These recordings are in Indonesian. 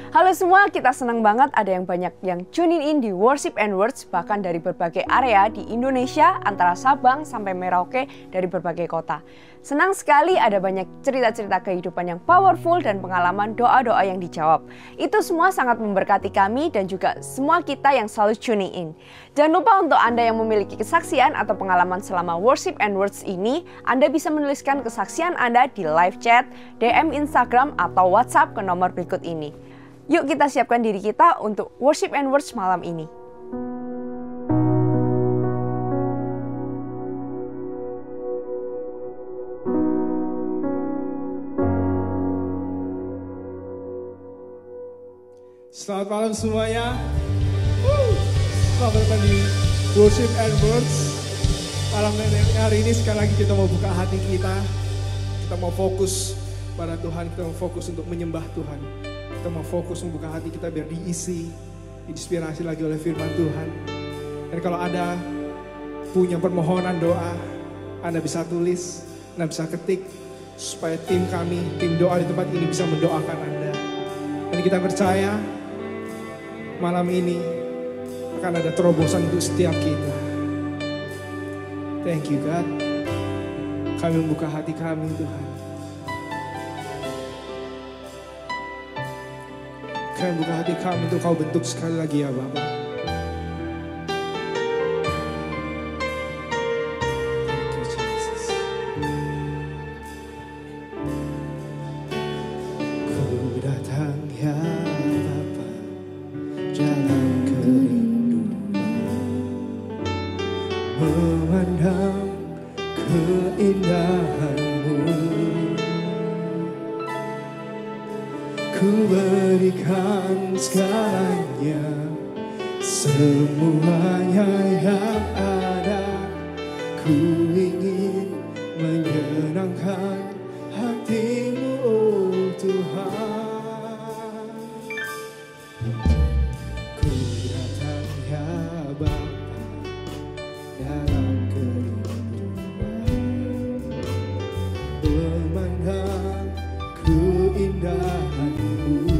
Halo semua, kita senang banget ada yang banyak yang tune in di Worship and Words bahkan dari berbagai area di Indonesia antara Sabang sampai Merauke dari berbagai kota. Senang sekali ada banyak cerita-cerita kehidupan yang powerful dan pengalaman doa-doa yang dijawab. Itu semua sangat memberkati kami dan juga semua kita yang selalu tuning in. Jangan lupa untuk Anda yang memiliki kesaksian atau pengalaman selama Worship and Words ini, Anda bisa menuliskan kesaksian Anda di live chat, DM Instagram atau WhatsApp ke nomor berikut ini. Yuk kita siapkan diri kita untuk Worship and Words malam ini. Selamat malam semuanya. Selamat datang di Worship and Words. Malam hari ini sekali lagi kita mau buka hati kita. Kita mau fokus pada Tuhan, kita mau fokus untuk menyembah Tuhan. Kita mau fokus membuka hati kita biar diisi, diinspirasi lagi oleh firman Tuhan. Dan kalau ada punya permohonan doa, Anda bisa tulis, Anda bisa ketik, supaya tim kami, tim doa di tempat ini bisa mendoakan Anda. Dan kita percaya malam ini akan ada terobosan untuk setiap kita. Thank you God. Kami membuka hati kami Tuhan. Kami buka hati kami untuk Kau bentuk sekali lagi ya Bapa. Thank you Jesus. Ku datang ya Bapa, jalan kerinduan, memandang keindahan-Mu. Ku berikan segalanya, semuanya yang ada. Ku ingin menyenangkan hati-Mu, oh Tuhan. Ku datang ya Bapa, dalam kerinduan, memandang keindahan-Mu.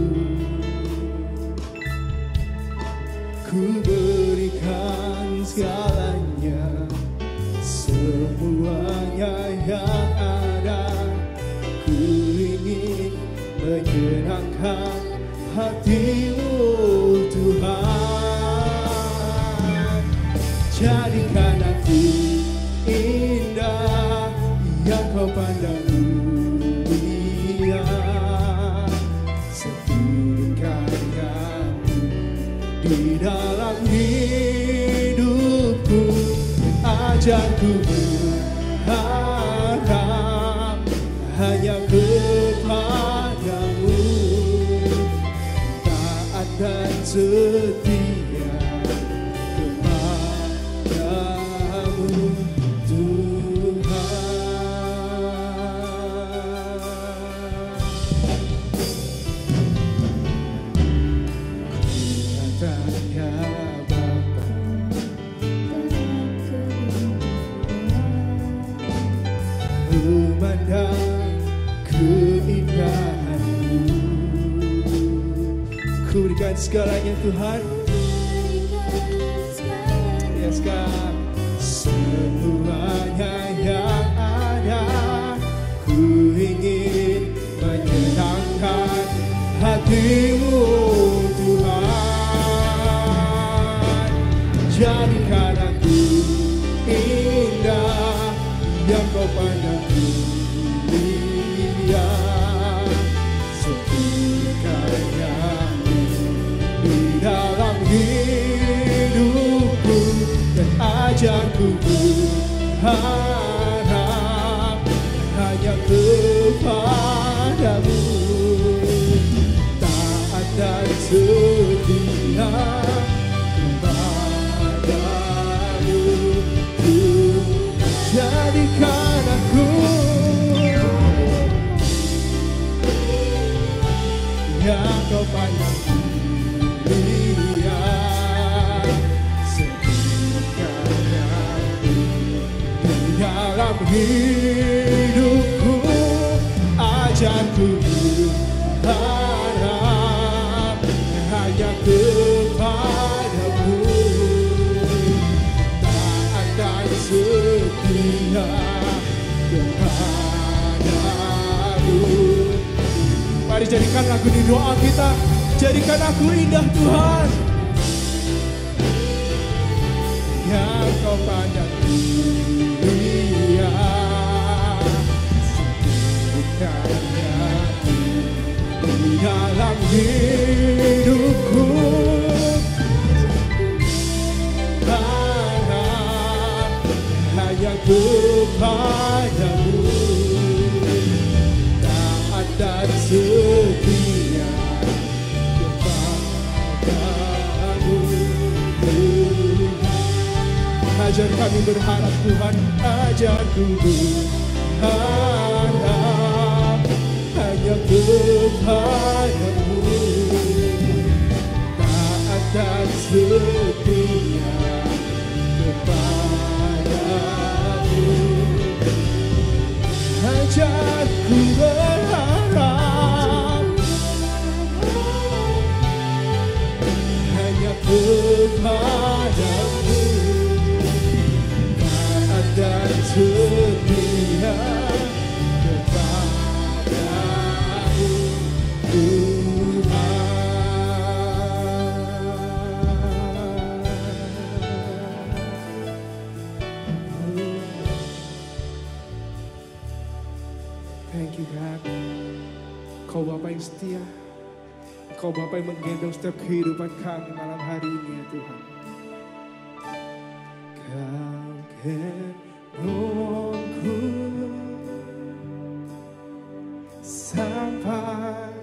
Ku berikan segalanya, semuanya yang ada. Ku ingin menyenangkan hati-Mu, Tuhan. Jadikan aku indah yang Kau pandang mulia, setinggikan kamu di dalam hidupku. Ajarku berharap hanya kepada-Mu, taat dan setia kepada-Mu, Tuhan. Ku datang ya Bapa, memandang keindahan-Mu. Ku berikan segalanya Tuhan. Yes God. Semuanya yang ada, ku ingin menyenangkan hati-Mu, Tuhan. Jadikan aku indah yang Kau pandang mulia, setinggikan kamu di dalam hidupku. Dan ajarku berharap hanya kepada-Mu, taat dan setia kepada-Mu. Jadikan aku yang Kau pandang mulia, setinggikan kamu di dalam hidupku. Ajarku berharap jadikan lagu ini doa kita. Jadikan aku indah Tuhan. Yang kau pandang dunia, sebutkannya di dalam hidupku. Hanya kepadamu taat dan setia kepadamu. Ajar kami berharap Tuhan, ajarku berharap hanya kepadamu taat dan setia kepadamu. Ajarku berharap hanya kepadamu taat dan setia kepadamu Tuhan. Thank you God. Kau Bapa yang setia. Kau Bapa yang menggendong setiap kehidupan kami malam hari ini ya Tuhan. Kau gendongku sampai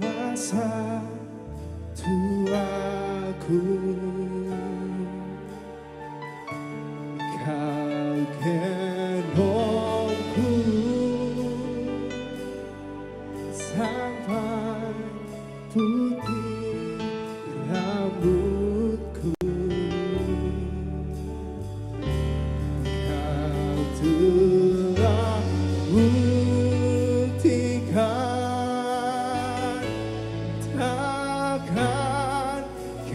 masa tuaku. Kau gendongku sampai putih rambutku. Kau telah buktikan, takkan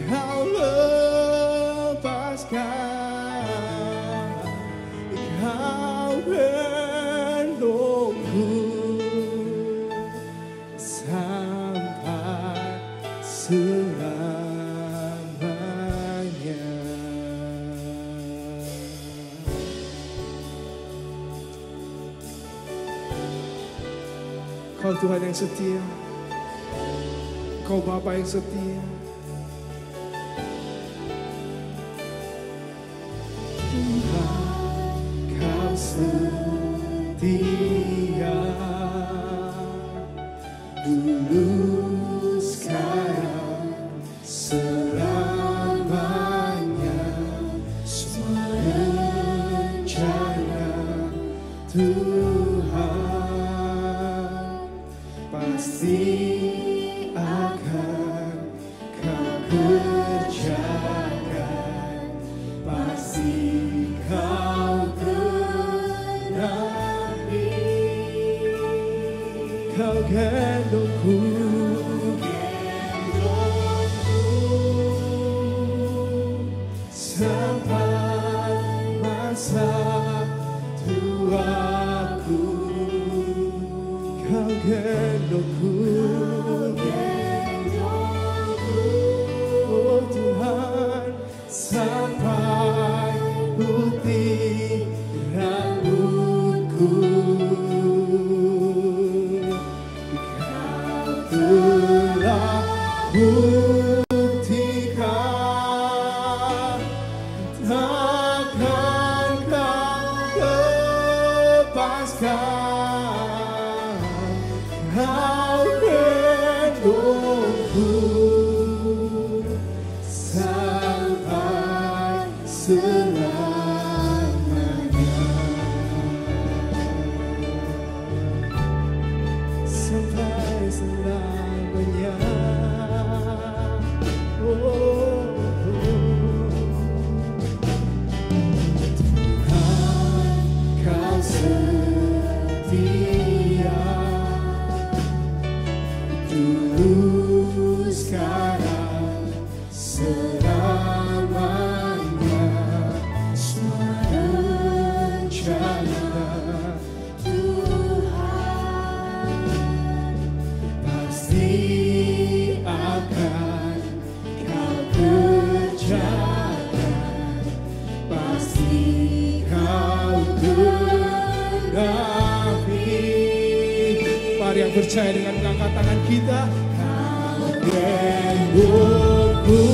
kau lepaskan. Kau gendongku sampai selamanya. Kau Tuhan yang setia, Kau Bapa yang setia. Tuhan, Kau setia dulu, sekarang, selamanya. Semua rencana Tuhan pasti akan Kau kerjakan, pasti Kau genapi. Kau gendongku sampai masa tuaku. Kau gendongku, oh Tuhan, sampai putih rambutku. Kau telah buktikan, takkan Kau lepaskan. Kau gendongku sampai selamanya. Sampai selamanya. Oh, Tuhan, Kau setia dulu, sekarang, selamanya. Semua rencana Tuhan percaya dengan angkat tangan kita. Kau gendongku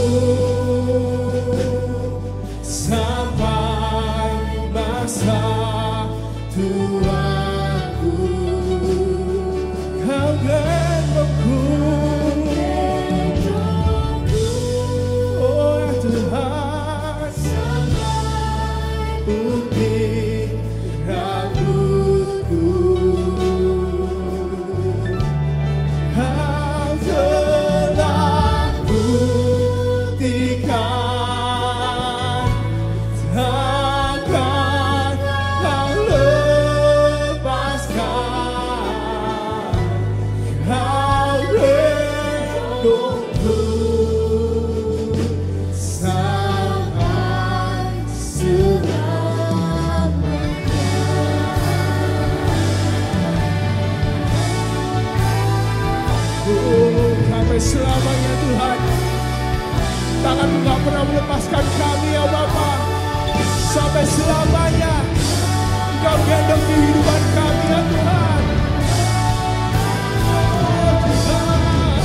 sampai masa tuaku. Kau gendongku, oh ya Tuhan, sampai putih rambutku. Kau telah buktikan, takkan kau lepaskan. Kau gendongku sampai sampai selamanya Tuhan. Tangan-Mu gak pernah melepaskan kami ya Bapa. Sampai selamanya Engkau gendong kehidupan kami ya Tuhan. Oh Tuhan.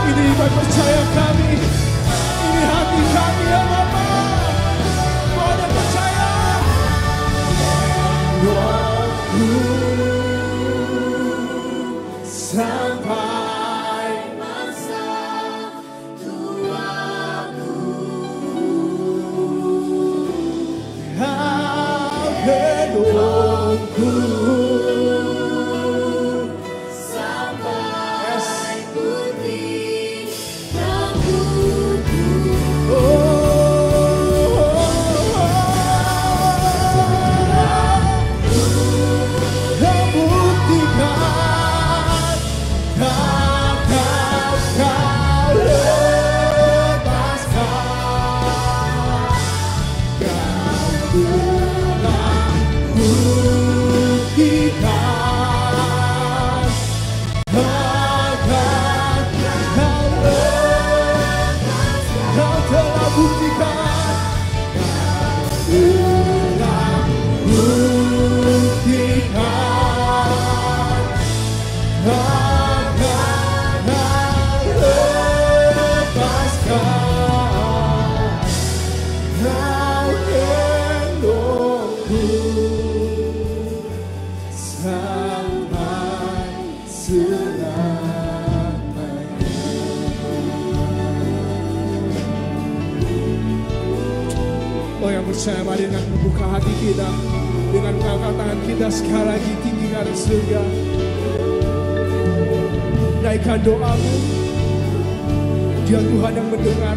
Ini iman percaya kami. Ini hati kami ya Bapa. Boleh percaya. Waktu sampai masa tuaku. Kau gendongku sampai putih rambutku. Kau buktikan, takkan kau lepaskan. Kau telah buktikan, takkan kau lepaskan. Kau telah buktikan, telah buktikan, takkan kau lepaskan. Kau gendongku sampai selamanya. Oh yang percaya, mari dengan membuka hati kita, dengan mengangkat tangan kita sekali lagi tinggi ke arah surga. Naikkan doamu. Dia Tuhan yang mendengar.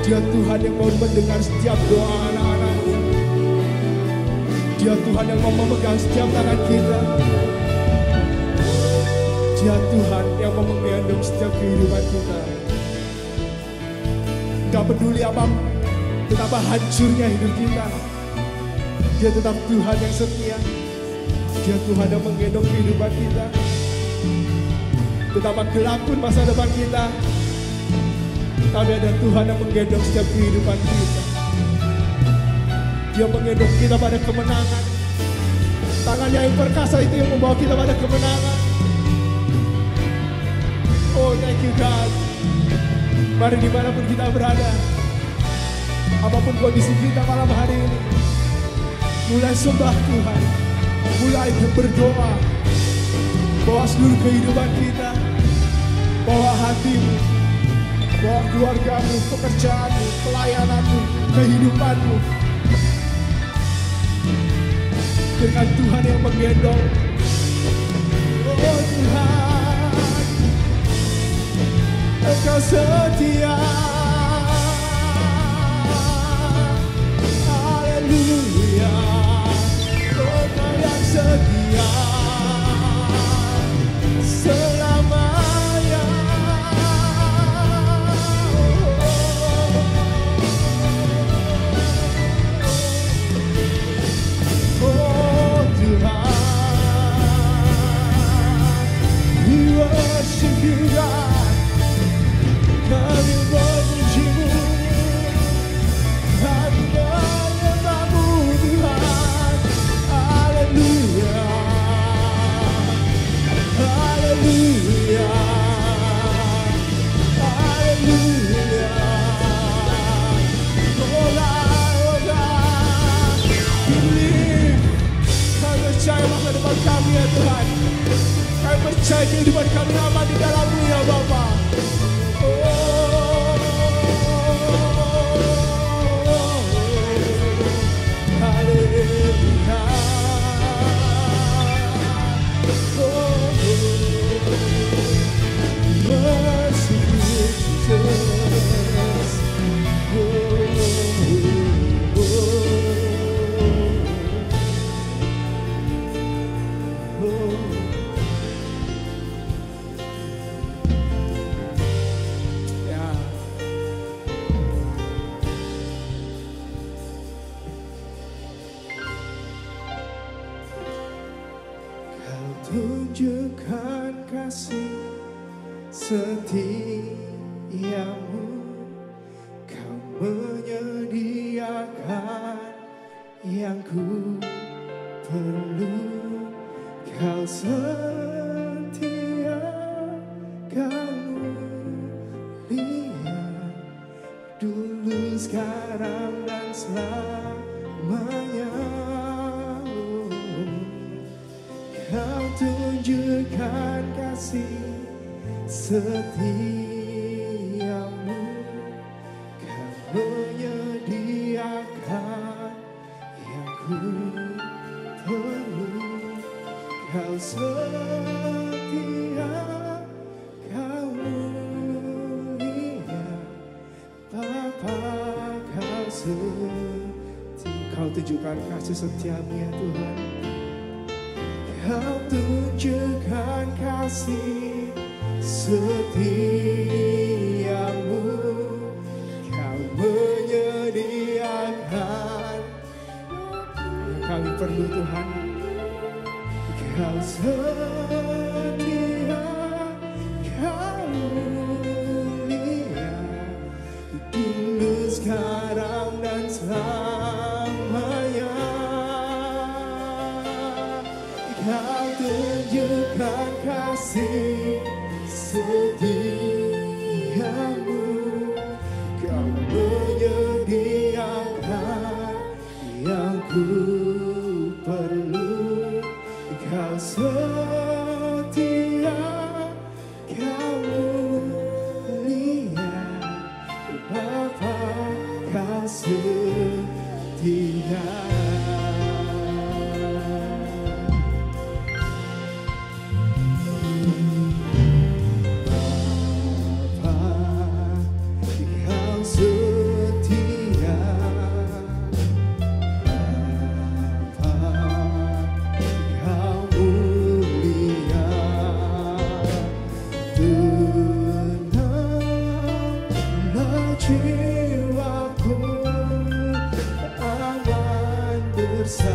Dia Tuhan yang mau mendengar setiap doa anak-anaknya. Dia Tuhan yang mau memegang setiap tangan kita. Dia Tuhan yang mau menggendong setiap kehidupan kita. Gak peduli apa betapa hancurnya hidup kita, Dia tetap Tuhan yang setia. Dia Tuhan yang menggendong kehidupan kita. Betapa gelap pun masa depan kita, tapi ada Tuhan yang menggendong setiap kehidupan kita. Dia menggendong kita pada kemenangan. Tangannya yang perkasa itu yang membawa kita pada kemenangan. Oh, thank you God. Mari dimanapun kita berada, apapun kondisi kita malam hari ini, mulai sembah Tuhan, mulai berdoa, bawa seluruh kehidupan kita, bawa hatimu, bawa keluargamu, pekerjaanmu, pelayananmu, kehidupanmu, dengan Tuhan yang menggendong. Oh Tuhan, Engkau setia. Haleluya, Engkau yang setia selamanya. Oh Tuhan, we worship you. tunjukkan kasih setiamu, kau menyediakan yang ku perlu, kau setia, kau mulia, dulu, sekarang, dan selamanya. Kau tunjukkan kasih setiamu, kau menyediakan yang ku perlu, kau setia, kau mulia, Bapa, kau setia. Kau tunjukkan kasih setiamu ya Tuhan. Kau tunjukkan kasih setiamu, kau menyediakan yang kami perlu Tuhan. Kau setia, kau mulia, dulu, sekarang, dan selamanya. Kau tunjukkan kasih setiamu, kau menyediakan yang ku perlu, kau setia, kau mulia, Bapa, kau setia. Jiwaku aman bersamamu,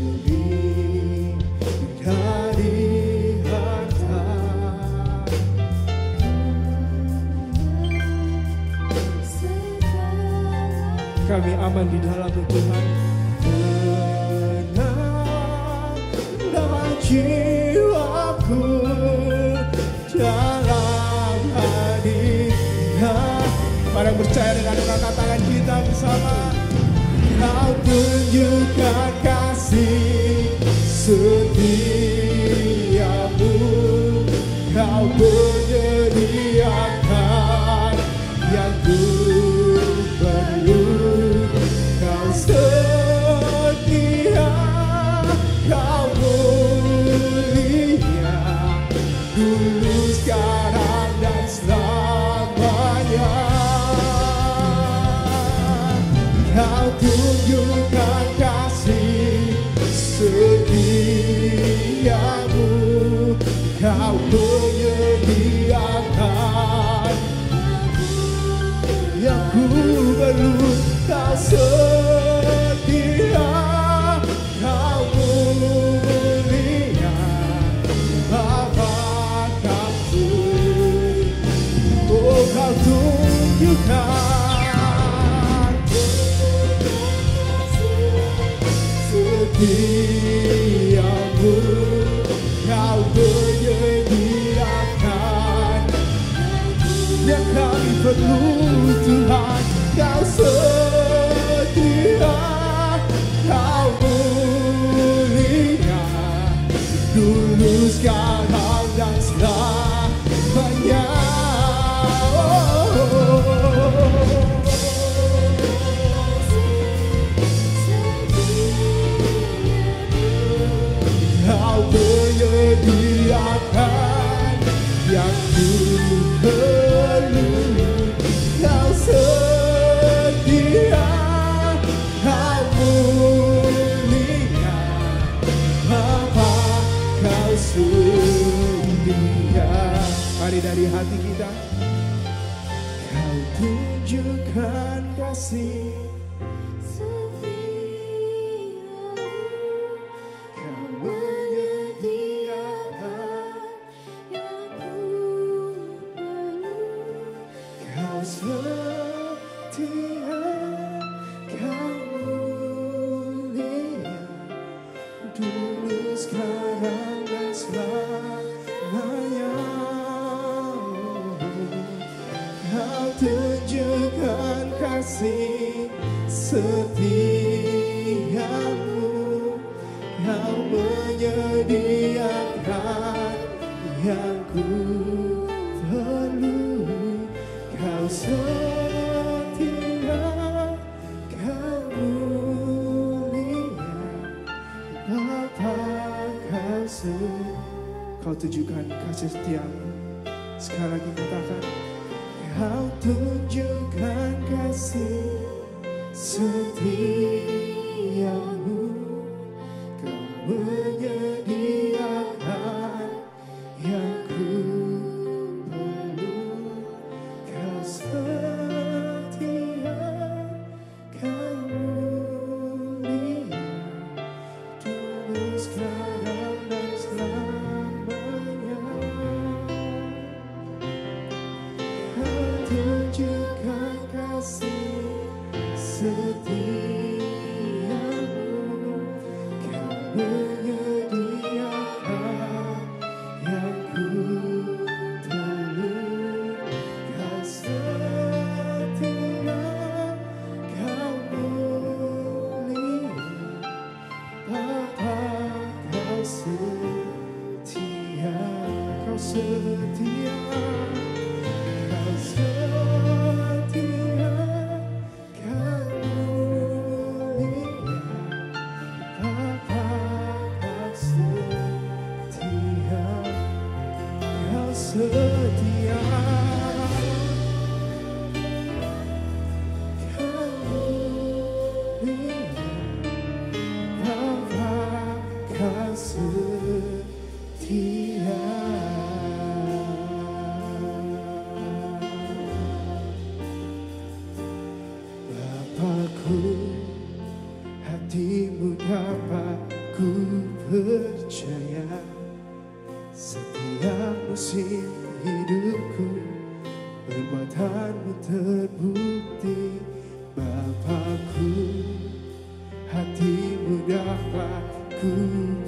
lebih dari harta. Kami aman di dalam-Mu Tuhan. Tenanglah jiwaku dalam hadirat. Mari percaya dengan katakan kita bersama. Kau tunjukkan kasih setiamu, kau menyediakan yang ku perlu, kau setia, kau mulia, dulu, sekarang, dan selamanya. Kau tunjukkan kasih setiamu, kau menyediakan yang ku perlu, kau setia, kau mulia, Bapa, kau setia. Oh, kau tunjukkan setiamu, kau menyediakan yang kami perlu Tuhan. Kau setia, kau mulia, dulu, sekarang, dan selamanya. Kau menyediakan yang ku perlu, kau setia, kau mulia, Bapa, kau setia. Mari dari hati kita, kau tunjukkan kasih kasih setiamu, Kau menyediakan yang ku perlu. Kau setia, Kau mulia, Bapa Kau Kau tunjukkan kasih setiamu. Sekali lagi katakan, Kau tunjukkan kasih setiamu, Kau menyediakan yang ku perlu. Kau setia, Kau mulia, dulu sekarang dan selamanya. Kau tunjukkan kasih setiamu, Kau menyediakan yang ku perlu. Kau setia, Kau mulia, Bapa Kau setia, Kau setia, Kau setia, Kau mulia, Bapa Kau setia, Kau setia, Kau mulia, Bapa Kau setia. Bapakku, hatimu dapat ku percaya. Setiap musim hidupku, perbuatanmu terbukti. Bapakku, hatimu dapat ku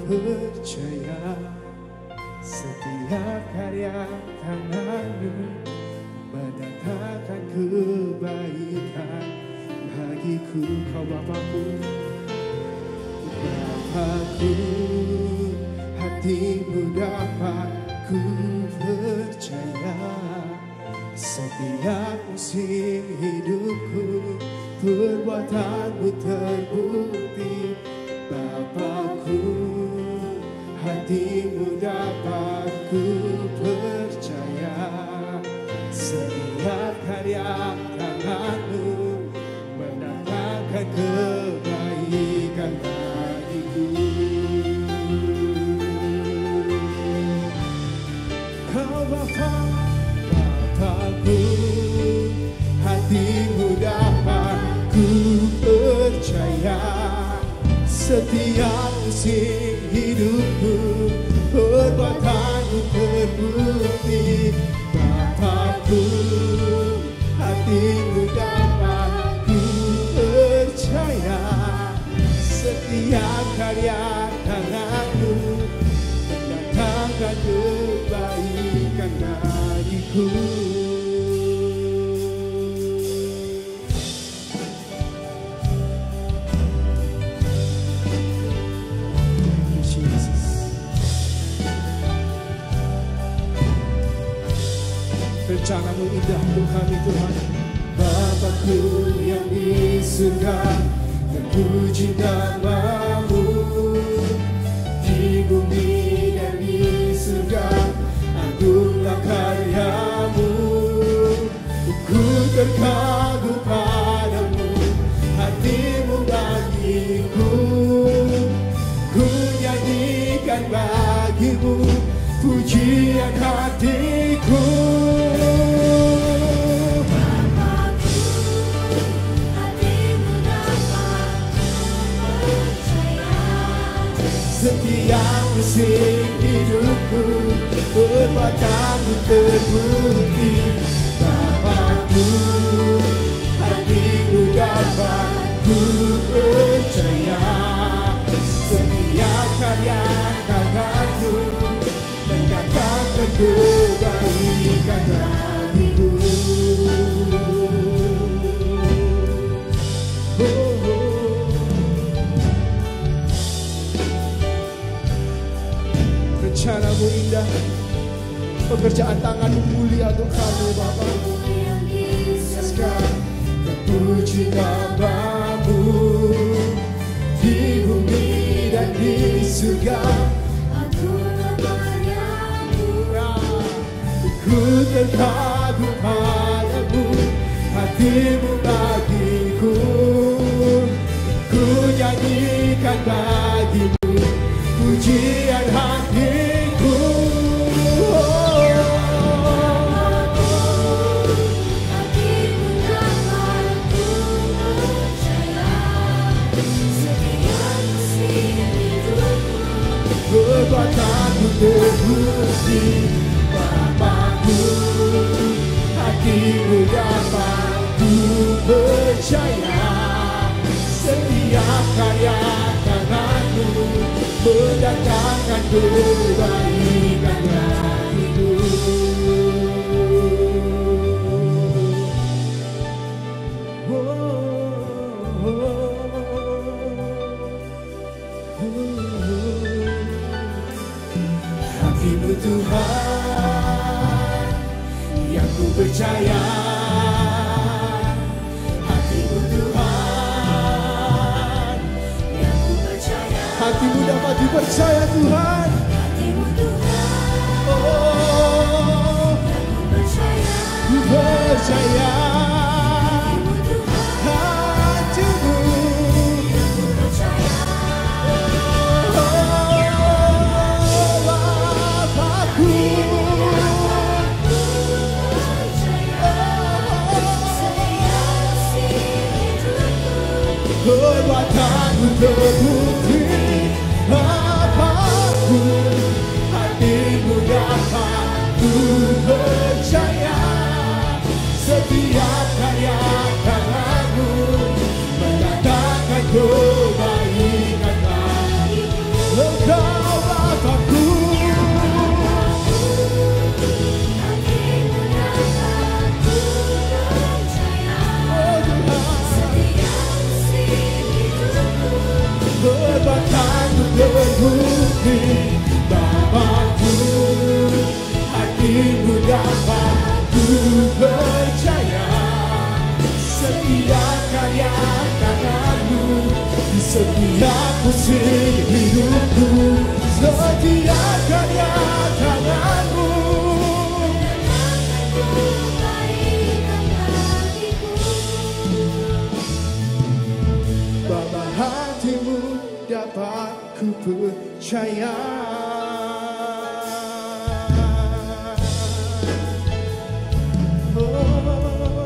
percaya. Setiap karya tanganmu mendatangkan kebaikan bagiku. Kau Bapakku, Bapakku, hatimu dapat ku percaya. Setiap musim hidupku, perbuatanmu terbukti. Bapakku, hatimu dapat ku percaya. Setiap karya tanganmu mendatangkan kebaikan bagiku. Kau Bapakku, hatimu dapat ku percaya. Setiap musim hidupku, perbuatanmu terbukti. Bapakku, hatimu dapat ku percaya. Setiap karya tanganmu mendatangkan kebaikan bagiku. Rencanamu indah untuk kami Tuhan. Bapakku yang di surga, terpuji namamu. Di bumi dan di surga, agunglah karyamu. Ku terkagum padamu, hatimu bagiku. Ku nyanyikan bagimu pujian hatiku. Setiap musim hidupku, perbuatanmu terbukti. Bapakku, hatimu dapat ku percaya. Setiap karya tanganmu mendatangkan kebaikan bagiku. Rencanamu indah, pekerjaan tanganmu mulia untuk kami Bapa. Sekarang terpuji namamu di bumi dan di surga. Ku terkagum padamu, hatimu bagiku. Ku nyanyikan bagimu pujian hatiku. Perbuatanmu terbukti Bapakku, hatimu dapat ku percaya. Setiap karya tanganmu mendatangkan kebaikan bagiku. Hatimu Tuhan yang ku percaya. Hatimu Tuhan yang ku percaya. Hatimu dapat dipercaya Tuhan. Hatimu Tuhan, oh, yang ku percaya. Ku percaya. Hatimu Tuhan, hatimu yang ku percaya. Perbuatanmu terbukti Bapakku, hatimu dapat ku percaya. Setiap karya tanganmu mendatangkan kebaikan bagiku. Engkau Bapakku, hatimu dapat ku percaya. Oh Tuhan, perbuatanmu terbukti Bapakku, hatimu dapat ku percaya. Setiap karya tanganmu di setiap musim hidupku. Setiap karya tanganmu Bapa, hatimu dapat ku percaya. Oh,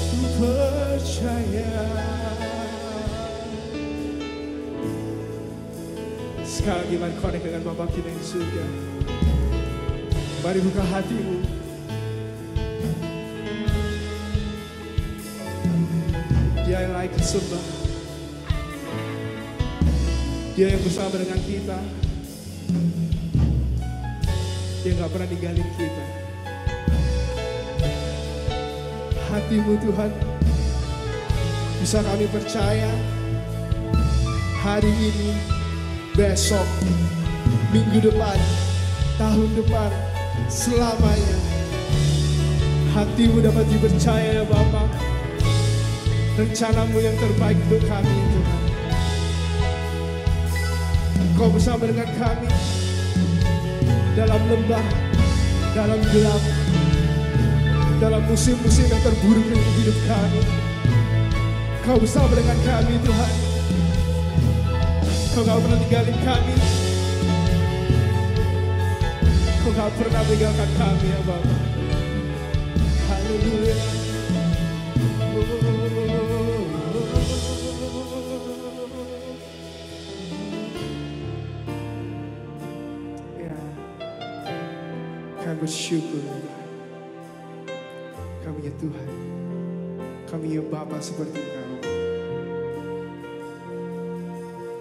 ku percaya. Sekali lagi mari connect dengan Bapa kita yang di surga. Mari buka hatimu. Dia yang layak disembah. Dia yang bersama dengan kita. Dia gak pernah ninggalin kita. Hatimu Tuhan, bisa kami percaya hari ini, besok, minggu depan, tahun depan, selamanya. Hatimu dapat dipercaya ya Bapa. Rencanamu yang terbaik untuk kami Tuhan. Kau bersama dengan kami dalam lembah, dalam gelap, dalam musim-musim yang terburuk dalam hidup kami. Kau bersama dengan kami Tuhan. Kau gak pernah tinggalin kami. Kau gak pernah meninggalkan kami ya Bapa. Haleluya. Ya, kami bersyukur kami ya Tuhan, kami ya Bapa seperti Kau.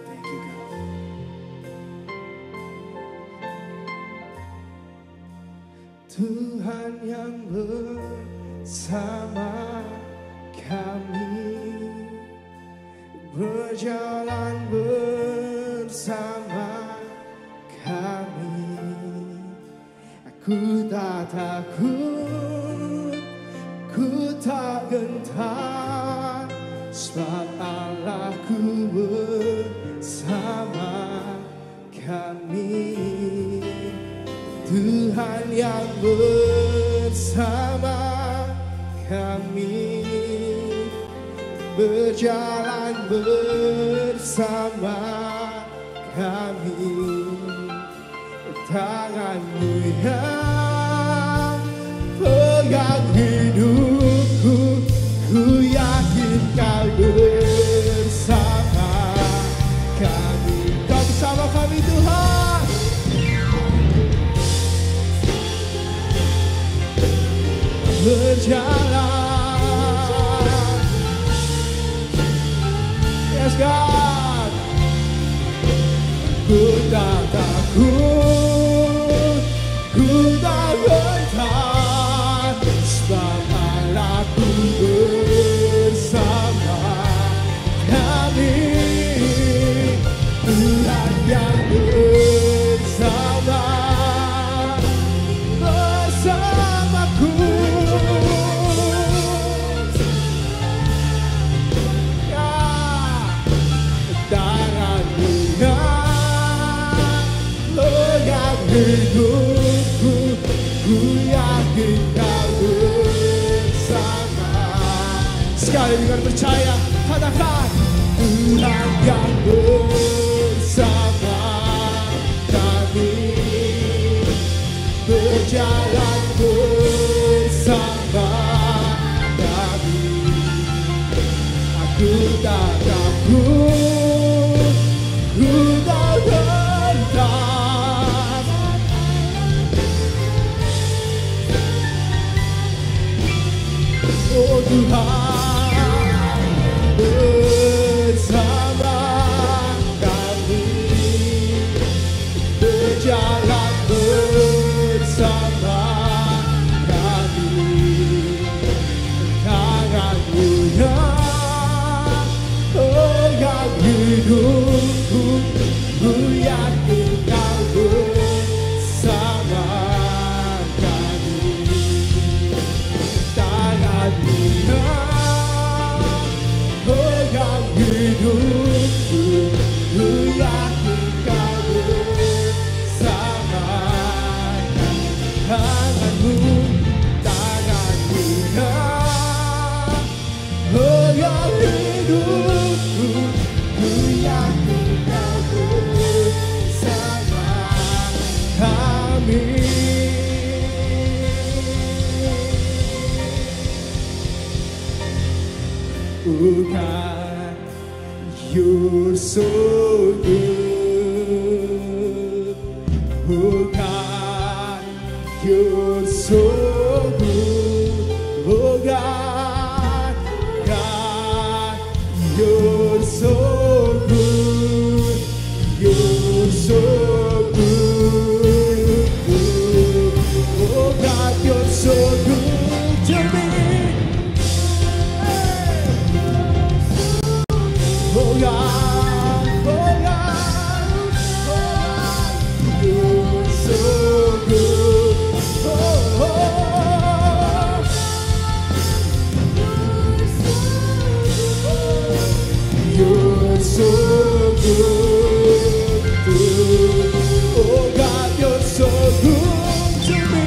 Thank you God. Tuhan yang bersama kami, berjalan bersama ku tak takut, ku tak gentar, sebab Allahku bersama kami. Tuhan yang bersama kami, berjalan bersama kami. Tangan-Mu yang pegang hidupku, ku yakin Kau bersama kami. Kau bersama kami Tuhan. Berjalan, yes God. Ku tak takut, ku tak gentar, sebab Allahku bersama kami. Tuhan yang bersamaku. Hidupku, ku yakin Kau bersama. Sekali dengan percaya, katakan Tuhan yang bersama kami, berjalan bersama kami. Aku tak takut, ku tak gentar, oh Tuhan bersama kami, berjalan bersama kami. Tangan-Mu yang pegang hidupku, ku yakin Kau bersama kami. Tangan-Mu pegang hidupku, ku yakin Kau bersama kami. Tangan-Mu pegang hidupku, ku yakin Kau bersama kami. Oh God, You're so good. Oh God, You're so good. Oh God, God, You're so good. You're so good. Oh God, You're so good to me. Oh God, oh God, oh, You're so good. Oh, oh, You're so good. Oh God, You're so good to me.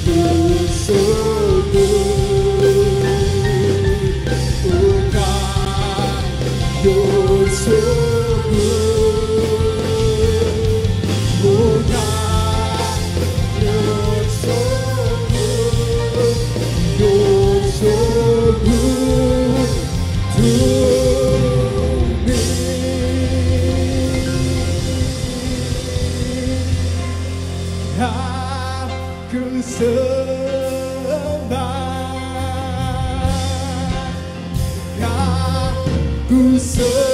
You're so good. Oh God, You're so good. Oh God, You're so good. You're so good to me. Aku sembah, aku sembah,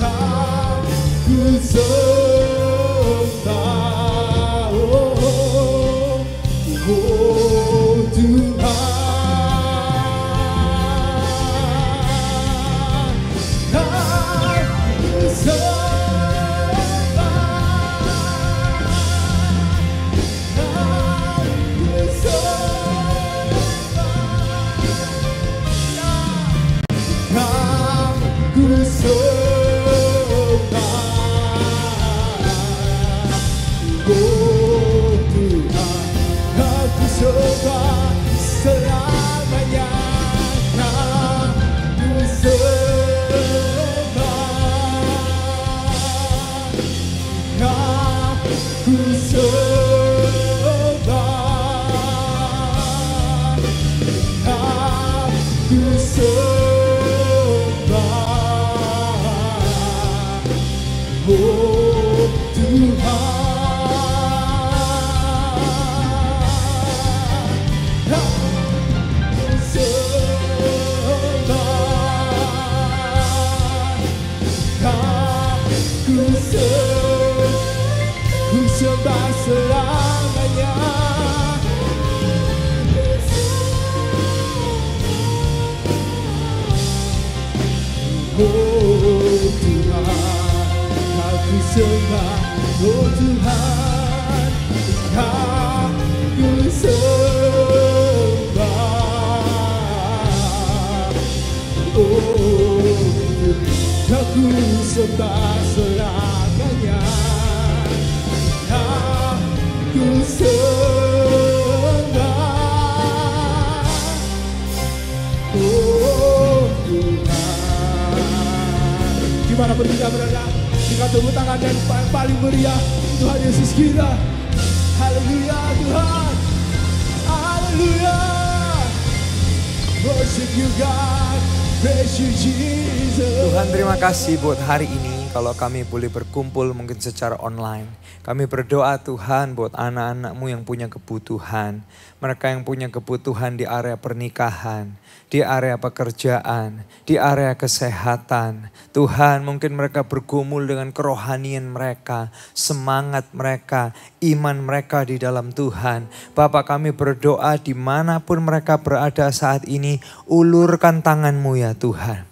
aku sembah, oh, oh Tuhan, aku sembah. Dimanapun kita berada, kita tepuk tangan yang paling meriah Tuhan Yesus kita. Haleluya Tuhan, haleluya. Worship you God, praise you Jesus. Tuhan, terima kasih buat hari ini kalau kami boleh berkumpul mungkin secara online. Kami berdoa Tuhan buat anak-anak-Mu yang punya kebutuhan. Mereka yang punya kebutuhan di area pernikahan, di area pekerjaan, di area kesehatan. Tuhan, mungkin mereka bergumul dengan kerohanian mereka, semangat mereka, iman mereka di dalam Tuhan. Bapa, kami berdoa dimanapun mereka berada saat ini, ulurkan tangan-Mu ya Tuhan.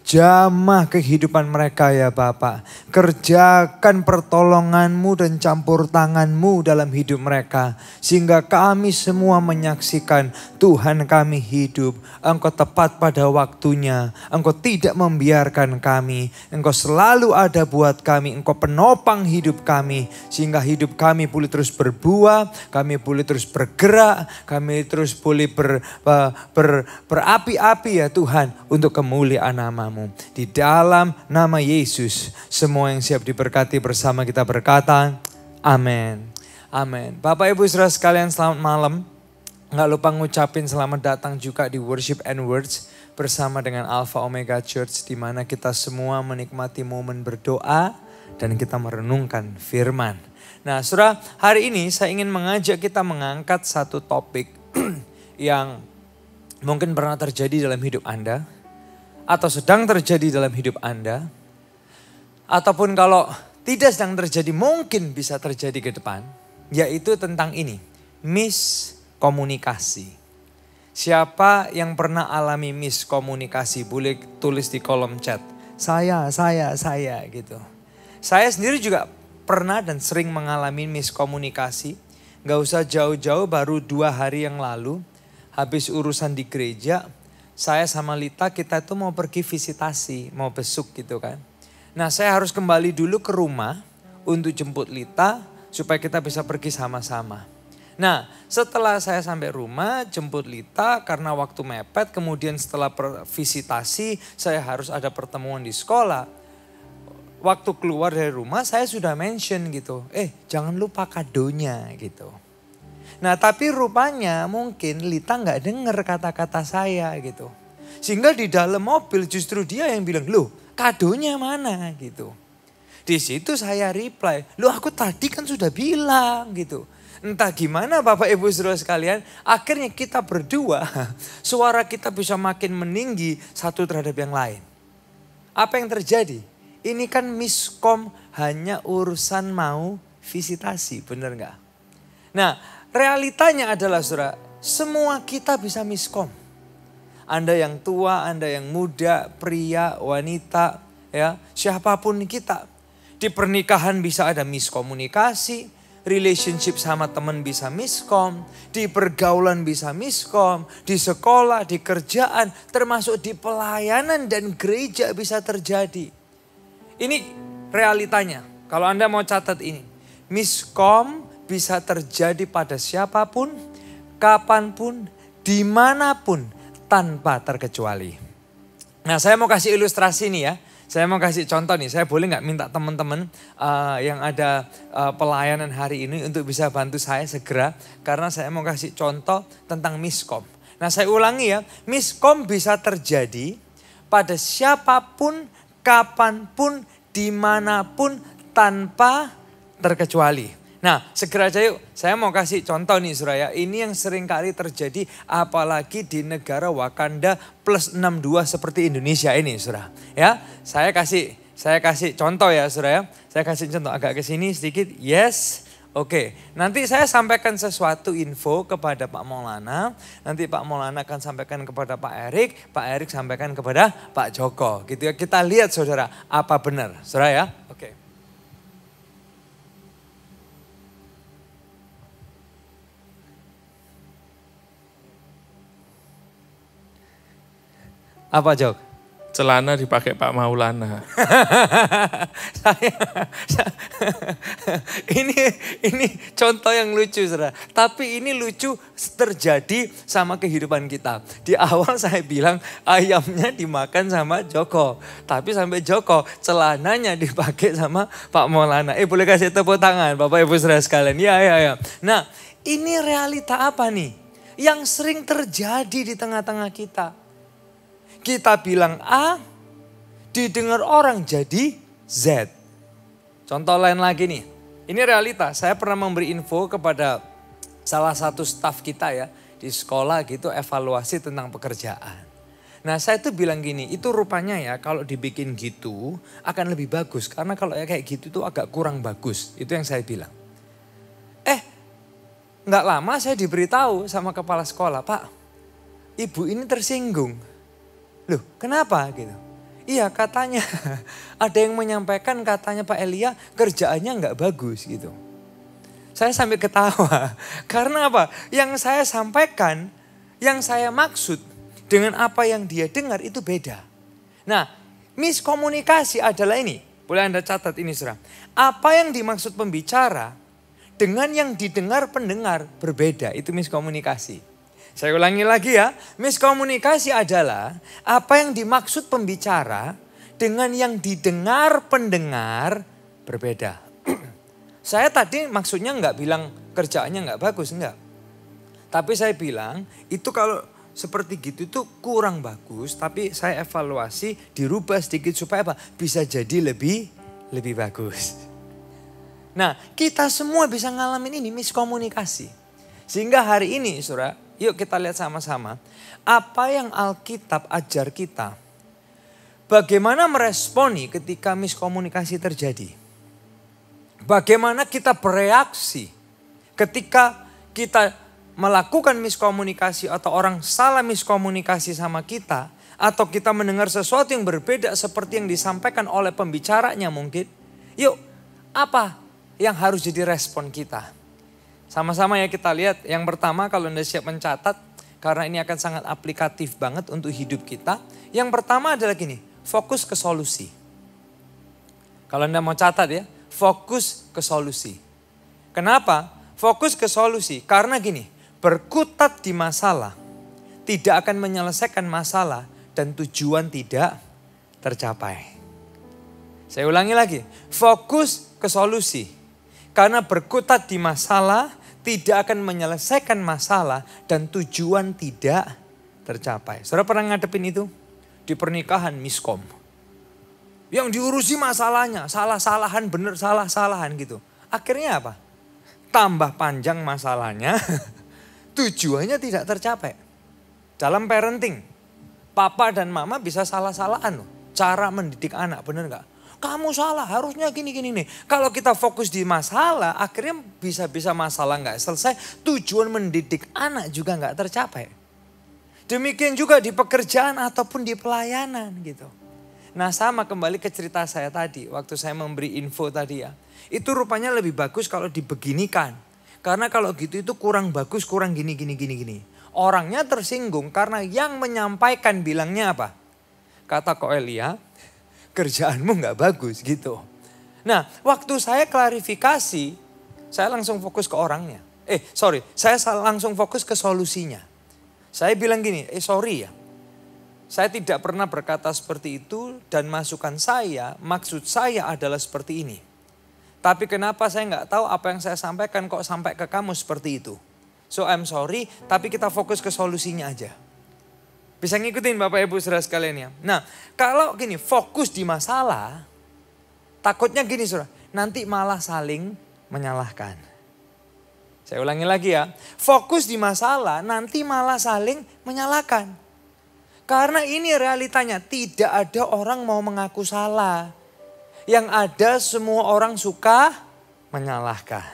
Jamah kehidupan mereka ya Bapa. Kerjakan pertolongan-Mu dan campur tangan-Mu dalam hidup mereka. Sehingga kami semua menyaksikan Tuhan kami hidup. Engkau tepat pada waktunya. Engkau tidak membiarkan kami. Engkau selalu ada buat kami. Engkau penopang hidup kami. Sehingga hidup kami boleh terus berbuah. Kami boleh terus bergerak. Kami terus boleh berapi-api ya Tuhan. Untuk kemuliaan nama-Mu. Di dalam nama Yesus, semua yang siap diberkati bersama kita berkata, amin. Amin. Bapak Ibu Saudara sekalian, selamat malam. Nggak lupa ngucapin selamat datang juga di Worship and Words bersama dengan Alpha Omega Church, di mana kita semua menikmati momen berdoa dan kita merenungkan firman. Nah Saudara, hari ini saya ingin mengajak kita mengangkat satu topik yang mungkin pernah terjadi dalam hidup Anda, atau sedang terjadi dalam hidup Anda, ataupun kalau tidak sedang terjadi mungkin bisa terjadi ke depan, yaitu tentang ini, miskomunikasi. Siapa yang pernah alami miskomunikasi boleh tulis di kolom chat. Saya gitu. Saya sendiri juga pernah dan sering mengalami miskomunikasi. Gak usah jauh-jauh, baru 2 hari yang lalu habis urusan di gereja, saya sama Lita kita tuh mau pergi visitasi, mau besuk gitu kan. Nah saya harus kembali dulu ke rumah untuk jemput Lita supaya kita bisa pergi sama-sama. Nah setelah saya sampai rumah jemput Lita karena waktu mepet, kemudian setelah visitasi saya harus ada pertemuan di sekolah. Waktu keluar dari rumah saya sudah mention gitu, jangan lupa kadonya gitu. Nah tapi rupanya mungkin Lita gak denger kata-kata saya gitu. Sehingga di dalam mobil justru dia yang bilang, loh kadonya mana gitu. Di situ saya reply, loh aku tadi kan sudah bilang gitu. Entah gimana Bapak Ibu Saudara sekalian, akhirnya kita berdua suara kita bisa makin meninggi satu terhadap yang lain. Apa yang terjadi? Ini kan miskom hanya urusan mau visitasi, bener gak? Nah realitanya adalah saudara, semua kita bisa miskom. Anda yang tua, Anda yang muda, pria, wanita, ya siapapun kita. Di pernikahan bisa ada miskomunikasi, relationship sama teman bisa miskom, di pergaulan bisa miskom, di sekolah, di kerjaan, termasuk di pelayanan dan gereja bisa terjadi. Ini realitanya. Kalau Anda mau catat ini, miskom bisa terjadi pada siapapun, kapanpun, dimanapun, tanpa terkecuali. Nah, saya mau kasih ilustrasi nih ya. Saya mau kasih contoh nih, saya boleh nggak minta teman-teman yang ada pelayanan hari ini untuk bisa bantu saya segera. Karena saya mau kasih contoh tentang miskom. Nah, saya ulangi ya, miskom bisa terjadi pada siapapun, kapanpun, dimanapun, tanpa terkecuali. Nah, segera aja yuk, saya mau kasih contoh nih Saudara. Ini yang sering kali terjadi apalagi di negara Wakanda plus 62 seperti Indonesia ini Saudara. Ya, saya kasih contoh ya Saudara. Saya kasih contoh agak ke sini sedikit. Yes. Oke, nanti saya sampaikan sesuatu info kepada Pak Maulana. Nanti Pak Maulana akan sampaikan kepada Pak Erik sampaikan kepada Pak Joko. Gitu ya, kita lihat Saudara, apa benar Saudara ya. Oke. Apa Jok? Celana dipakai Pak Maulana. ini contoh yang lucu Saudara. Tapi ini lucu terjadi sama kehidupan kita. Di awal saya bilang ayamnya dimakan sama Joko. Tapi sampai Joko celananya dipakai sama Pak Maulana. Boleh kasih tepuk tangan Bapak Ibu Saudara sekalian. Ya. Nah, ini realita apa nih? Yang sering terjadi di tengah-tengah kita. Kita bilang A, didengar orang jadi Z. Contoh lain lagi nih, ini realita. Saya pernah memberi info kepada salah satu staf kita ya, di sekolah gitu evaluasi tentang pekerjaan. Nah saya tuh bilang gini, itu rupanya ya kalau dibikin gitu akan lebih bagus. Karena kalau kayak gitu tuh agak kurang bagus, itu yang saya bilang. Nggak lama saya diberitahu sama kepala sekolah, Pak, ibu ini tersinggung. Loh kenapa gitu? Iya katanya ada yang menyampaikan katanya Pak Elia kerjaannya nggak bagus gitu. Saya sampai ketawa karena apa? Yang saya sampaikan, yang saya maksud dengan apa yang dia dengar itu beda. Nah miskomunikasi adalah ini, boleh Anda catat ini Saudara. Apa yang dimaksud pembicara dengan yang didengar pendengar berbeda, itu miskomunikasi. Saya ulangi lagi ya, miskomunikasi adalah apa yang dimaksud pembicara dengan yang didengar pendengar berbeda. Saya tadi maksudnya nggak bilang kerjaannya nggak bagus, enggak. Tapi saya bilang itu kalau seperti gitu itu kurang bagus, tapi saya evaluasi dirubah sedikit supaya apa? Bisa jadi lebih bagus. Nah kita semua bisa ngalamin ini miskomunikasi. Sehingga hari ini Saudara, yuk kita lihat sama-sama apa yang Alkitab ajar kita. Bagaimana meresponi ketika miskomunikasi terjadi. Bagaimana kita bereaksi ketika kita melakukan miskomunikasi atau orang salah miskomunikasi sama kita. Atau kita mendengar sesuatu yang berbeda seperti yang disampaikan oleh pembicaranya mungkin. Yuk apa yang harus jadi respon kita. Sama-sama ya kita lihat. Yang pertama kalau Anda siap mencatat. Karena ini akan sangat aplikatif banget untuk hidup kita. Yang pertama adalah gini. Fokus ke solusi. Kalau Anda mau catat ya. Fokus ke solusi. Kenapa? Fokus ke solusi. Karena gini. Berkutat di masalah. Tidak akan menyelesaikan masalah. Dan tujuan tidak tercapai. Saya ulangi lagi. Fokus ke solusi. Karena berkutat di masalah tidak akan menyelesaikan masalah dan tujuan tidak tercapai. Saudara pernah ngadepin itu? Di pernikahan miskom. Yang diurusi masalahnya, salah-salahan bener salah-salahan gitu. Akhirnya apa? Tambah panjang masalahnya, tujuannya tidak tercapai. Dalam parenting, papa dan mama bisa salah-salahan loh. Cara mendidik anak, bener gak? Kamu salah, harusnya gini-gini nih. Kalau kita fokus di masalah, akhirnya bisa-bisa masalah nggak selesai. Tujuan mendidik anak juga nggak tercapai. Demikian juga di pekerjaan ataupun di pelayanan gitu. Nah sama kembali ke cerita saya tadi, waktu saya memberi info tadi ya. Itu rupanya lebih bagus kalau dibeginikan. Karena kalau gitu itu kurang bagus, kurang gini. Orangnya tersinggung karena yang menyampaikan bilangnya apa? Kata Ko Elia, kerjaanmu gak bagus gitu. Nah waktu saya klarifikasi, saya langsung fokus ke orangnya. Saya langsung fokus ke solusinya. Saya bilang gini, sorry ya. Saya tidak pernah berkata seperti itu dan masukan saya, maksud saya adalah seperti ini. Tapi kenapa saya nggak tahu apa yang saya sampaikan kok sampai ke kamu seperti itu. So I'm sorry, tapi kita fokus ke solusinya aja. Bisa ngikutin Bapak Ibu Saudara sekalian ya. Nah kalau gini fokus di masalah, takutnya gini saudara, nanti malah saling menyalahkan. Saya ulangi lagi ya, fokus di masalah nanti malah saling menyalahkan. Karena ini realitanya, tidak ada orang mau mengaku salah. Yang ada semua orang suka menyalahkan.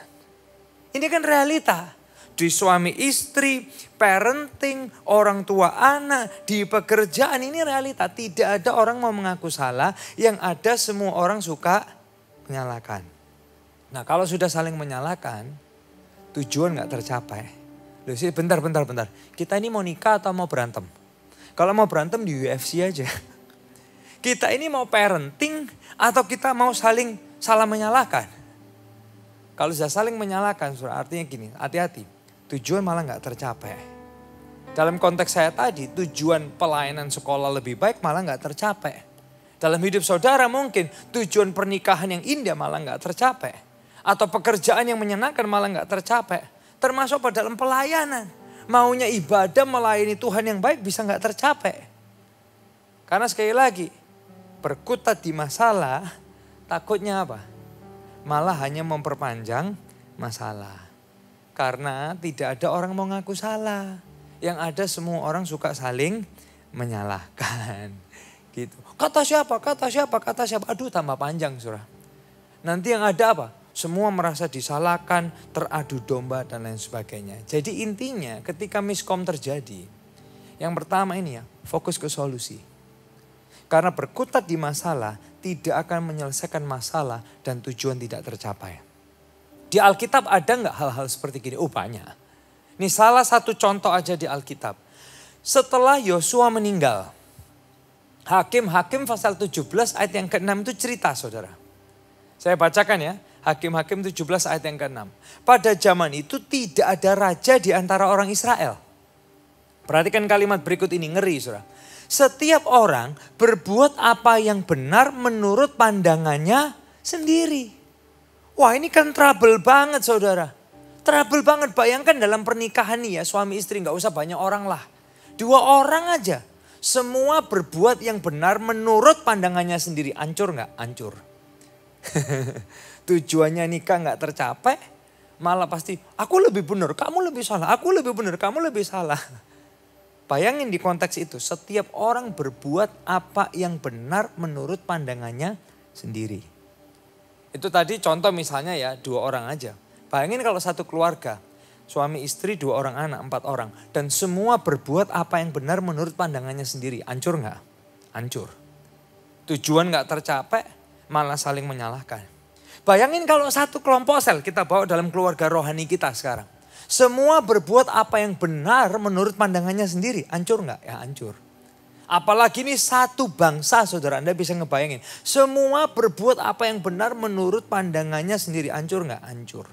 Ini kan realita. Di suami istri, parenting, orang tua anak, di pekerjaan ini realita. Tidak ada orang mau mengaku salah, yang ada semua orang suka menyalahkan. Nah kalau sudah saling menyalahkan, tujuan gak tercapai. Loh sih bentar. Kita ini mau nikah atau mau berantem? Kalau mau berantem di UFC aja. Kita ini mau parenting atau kita mau saling salah menyalahkan? Kalau sudah saling menyalahkan, artinya gini, hati-hati. Tujuan malah gak tercapai. Dalam konteks saya tadi, tujuan pelayanan sekolah lebih baik malah gak tercapai. Dalam hidup saudara mungkin tujuan pernikahan yang indah malah gak tercapai. Atau pekerjaan yang menyenangkan malah gak tercapai. Termasuk pada dalam pelayanan. Maunya ibadah melayani Tuhan yang baik bisa gak tercapai. Karena sekali lagi, berkutat di masalah takutnya apa? Malah hanya memperpanjang masalah. Karena tidak ada orang mau ngaku salah. Yang ada semua orang suka saling menyalahkan. Gitu. Kata siapa? Aduh tambah panjang saudara. Nanti yang ada apa? Semua merasa disalahkan, teradu domba dan lain sebagainya. Jadi intinya ketika miskom terjadi, yang pertama ini ya, fokus ke solusi. Karena berkutat di masalah tidak akan menyelesaikan masalah dan tujuan tidak tercapai. Di Alkitab ada nggak hal-hal seperti gini? Banyak. Ini salah satu contoh aja di Alkitab. Setelah Yosua meninggal, Hakim-Hakim pasal 17 ayat yang ke-6 itu cerita saudara. Saya bacakan ya. Hakim-Hakim 17 ayat yang ke-6. Pada zaman itu tidak ada raja di antara orang Israel. Perhatikan kalimat berikut ini, ngeri saudara. Setiap orang berbuat apa yang benar menurut pandangannya sendiri. Wah ini kan trouble banget saudara. Trouble banget, bayangkan dalam pernikahan nih ya suami istri gak usah banyak orang lah. 2 orang aja. Semua berbuat yang benar menurut pandangannya sendiri. Hancur gak? Hancur. Tujuannya nikah gak tercapai, malah pasti aku lebih benar, kamu lebih salah, aku lebih benar, kamu lebih salah. Bayangin di konteks itu, setiap orang berbuat apa yang benar menurut pandangannya sendiri. Itu tadi contoh misalnya ya 2 orang aja. Bayangin kalau satu keluarga, suami istri 2 orang anak, 4 orang. Dan semua berbuat apa yang benar menurut pandangannya sendiri, hancur gak? Hancur. Tujuan gak tercapai, malah saling menyalahkan. Bayangin kalau satu kelompok sel kita bawa dalam keluarga rohani kita sekarang. Semua berbuat apa yang benar menurut pandangannya sendiri. Hancur gak? Ya hancur. Apalagi ini satu bangsa saudara, Anda bisa ngebayangin. Semua berbuat apa yang benar menurut pandangannya sendiri. Hancur gak? Hancur.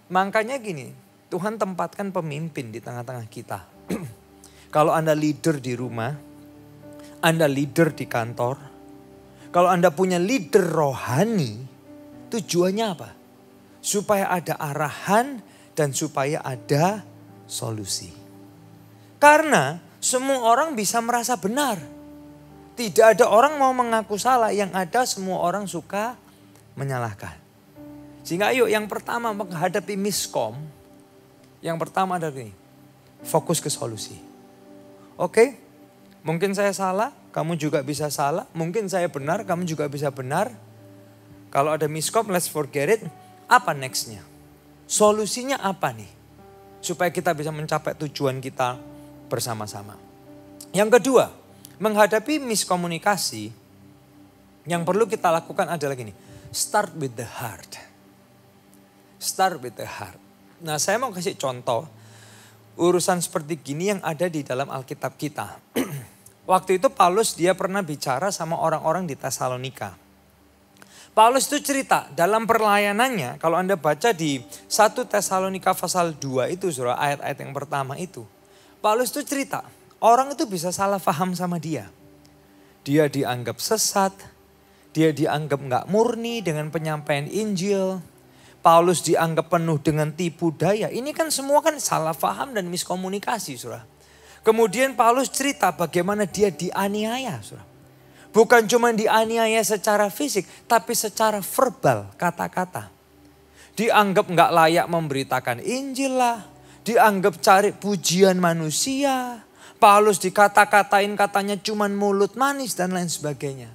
Makanya gini, Tuhan tempatkan pemimpin di tengah-tengah kita. Kalau Anda leader di rumah, Anda leader di kantor. Kalau Anda punya leader rohani, tujuannya apa? Supaya ada arahan dan supaya ada solusi. Karena semua orang bisa merasa benar. Tidak ada orang mau mengaku salah, yang ada semua orang suka menyalahkan. Sehingga ayo yang pertama menghadapi miskom, yang pertama adalah ini, fokus ke solusi. Oke, mungkin saya salah, kamu juga bisa salah. Mungkin saya benar, kamu juga bisa benar. Kalau ada miskom, let's forget it. Apa nextnya? Solusinya apa nih? Supaya kita bisa mencapai tujuan kita bersama-sama. Yang kedua, menghadapi miskomunikasi, Yang perlu kita lakukan adalah gini, start with the heart. Start with the heart. Nah, saya mau kasih contoh urusan seperti gini yang ada di dalam Alkitab kita. Waktu itu Paulus dia pernah bicara sama orang-orang di Tesalonika. Paulus itu cerita dalam perlayanannya, kalau Anda baca di 1 Tesalonika pasal 2 itu, saudara, ayat-ayat yang pertama itu. Paulus itu cerita, orang itu bisa salah paham sama dia. Dia dianggap sesat, dia dianggap nggak murni dengan penyampaian Injil. Paulus dianggap penuh dengan tipu daya. Ini kan semua kan salah paham dan miskomunikasi, saudara. Kemudian Paulus cerita bagaimana dia dianiaya, saudara. Bukan cuma dianiaya secara fisik, tapi secara verbal, kata-kata. Dianggap nggak layak memberitakan Injil lah. Dianggap cari pujian manusia. Paulus dikata-katain katanya cuma mulut manis dan lain sebagainya.